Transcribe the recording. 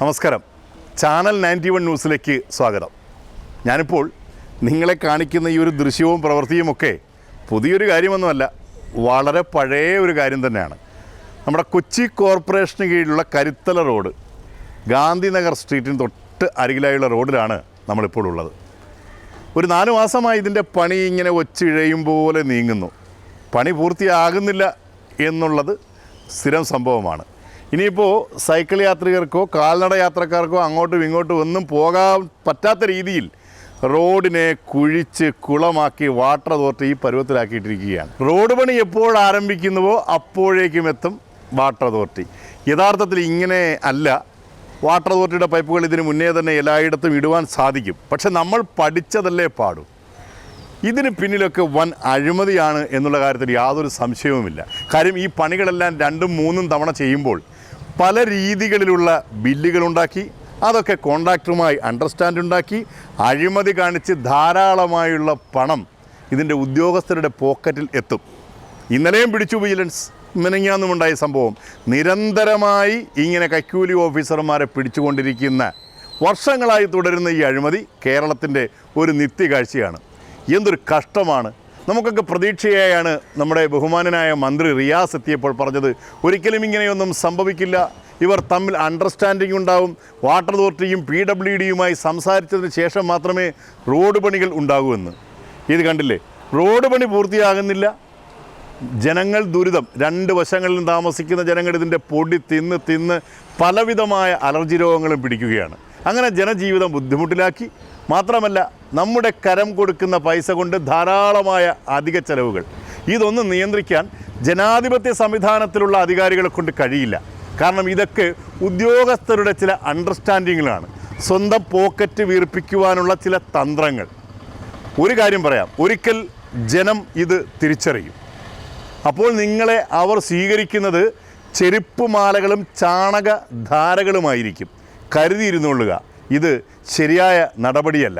നമസ്കാരം. ചാനൽ 91 ന്യൂസിലേക്ക് സ്വാഗതം. ഞാനിപ്പോൾ നിങ്ങളെ കാണിക്കുന്ന ഈ ഒരു ദൃശ്യവും പ്രവൃത്തിയുമൊക്കെ പുതിയൊരു കാര്യമൊന്നുമല്ല, വളരെ പഴയ ഒരു കാര്യം തന്നെയാണ്. നമ്മുടെ കൊച്ചി കോർപ്പറേഷന് കീഴിലുള്ള കരുത്തല റോഡ്, ഗാന്ധിനഗർ സ്ട്രീറ്റിന് തൊട്ട് അരികിലായുള്ള റോഡിലാണ് നമ്മളിപ്പോൾ ഉള്ളത്. ഒരു 4 മാസമായി ഇതിൻ്റെ പണി ഇങ്ങനെ ഒച്ചിഴയും പോലെ നീങ്ങുന്നു. പണി പൂർത്തിയാകുന്നില്ല എന്നുള്ളത് സ്ഥിരം സംഭവമാണ്. ഇനിയിപ്പോൾ സൈക്കിൾ യാത്രികർക്കോ കാൽനട യാത്രക്കാർക്കോ അങ്ങോട്ടും ഇങ്ങോട്ടും ഒന്നും പോകാൻ പറ്റാത്ത രീതിയിൽ റോഡിനെ കുഴിച്ച് കുളമാക്കി വാട്ടർ അതോറിറ്റി ഈ പരുവത്തിലാക്കിയിട്ടിരിക്കുകയാണ്. റോഡ് പണി എപ്പോൾ ആരംഭിക്കുന്നുവോ അപ്പോഴേക്കും എത്തും വാട്ടർ അതോറിറ്റി. യഥാർത്ഥത്തിൽ ഇങ്ങനെ അല്ല. വാട്ടർ അതോറിറ്റിയുടെ പൈപ്പുകൾ ഇതിന് മുന്നേ തന്നെ എല്ലായിടത്തും ഇടുവാൻ സാധിക്കും. പക്ഷെ നമ്മൾ പഠിച്ചതല്ലേ പാടും. ഇതിന് പിന്നിലൊക്കെ വൻ അഴിമതിയാണ് എന്നുള്ള കാര്യത്തിൽ യാതൊരു സംശയവുമില്ല. കാര്യം ഈ പണികളെല്ലാം 2ഉം 3ഉം തവണ ചെയ്യുമ്പോൾ പല രീതികളിലുള്ള ബില്ലുകളുണ്ടാക്കി, അതൊക്കെ കോൺട്രാക്ടറുമായി അണ്ടർസ്റ്റാൻഡ് ഉണ്ടാക്കി അഴിമതി കാണിച്ച് ധാരാളമായുള്ള പണം ഇതിൻ്റെ ഉദ്യോഗസ്ഥരുടെ പോക്കറ്റിൽ എത്തും. ഇന്നലെയും പിടിച്ചു വിജിലൻസ്. മിനിഞ്ഞാന്നുമുണ്ടായ സംഭവം. നിരന്തരമായി ഇങ്ങനെ കൈക്കൂലി ഓഫീസർമാരെ പിടിച്ചുകൊണ്ടിരിക്കുന്ന, വർഷങ്ങളായി തുടരുന്ന ഈ അഴിമതി കേരളത്തിൻ്റെ ഒരു നിത്യകാഴ്ചയാണ്. എന്തൊരു കഷ്ടമാണ്. നമുക്കൊക്കെ പ്രതീക്ഷയായാണ് നമ്മുടെ ബഹുമാനനായ മന്ത്രി റിയാസ് എത്തിയപ്പോൾ പറഞ്ഞത്, ഒരിക്കലും ഇങ്ങനെയൊന്നും സംഭവിക്കില്ല, ഇവർ തമ്മിൽ അണ്ടർസ്റ്റാൻഡിംഗ് ഉണ്ടാവും, വാട്ടർ അതോറിറ്റിയും PWDയുമായി സംസാരിച്ചതിന് ശേഷം മാത്രമേ റോഡ് പണികൾ ഉണ്ടാകൂ എന്ന്. ഇത് കണ്ടില്ലേ, റോഡ് പണി പൂർത്തിയാകുന്നില്ല, ജനങ്ങൾ ദുരിതം. 2 വശങ്ങളിലും താമസിക്കുന്ന ജനങ്ങൾ ഇതിൻ്റെ പൊടി തിന്ന് പലവിധമായ അലർജി രോഗങ്ങളും പിടിക്കുകയാണ്. അങ്ങനെ ജനജീവിതം ബുദ്ധിമുട്ടിലാക്കി. മാത്രമല്ല, നമ്മുടെ കരം കൊടുക്കുന്ന പൈസ കൊണ്ട് ധാരാളമായ അധിക ചെലവുകൾ. ഇതൊന്നും നിയന്ത്രിക്കാൻ ജനാധിപത്യ സംവിധാനത്തിലുള്ള അധികാരികളെ കൊണ്ട് കഴിയില്ല. കാരണം ഇതൊക്കെ ഉദ്യോഗസ്ഥരുടെ ചില അണ്ടർസ്റ്റാൻഡിങ്ങുകളാണ്, സ്വന്തം പോക്കറ്റ് വീർപ്പിക്കുവാനുള്ള ചില തന്ത്രങ്ങൾ. ഒരു കാര്യം പറയാം, ഒരിക്കൽ ജനം ഇത് തിരിച്ചറിയും. അപ്പോൾ നിങ്ങളെ അവർ സ്വീകരിക്കുന്നത് ചെരുപ്പുമാലകളും ചാണകധാരകളുമായിരിക്കും. കരുതിയിരുന്നുകൊള്ളുക, ഇത് ശരിയായ നടപടിയല്ല.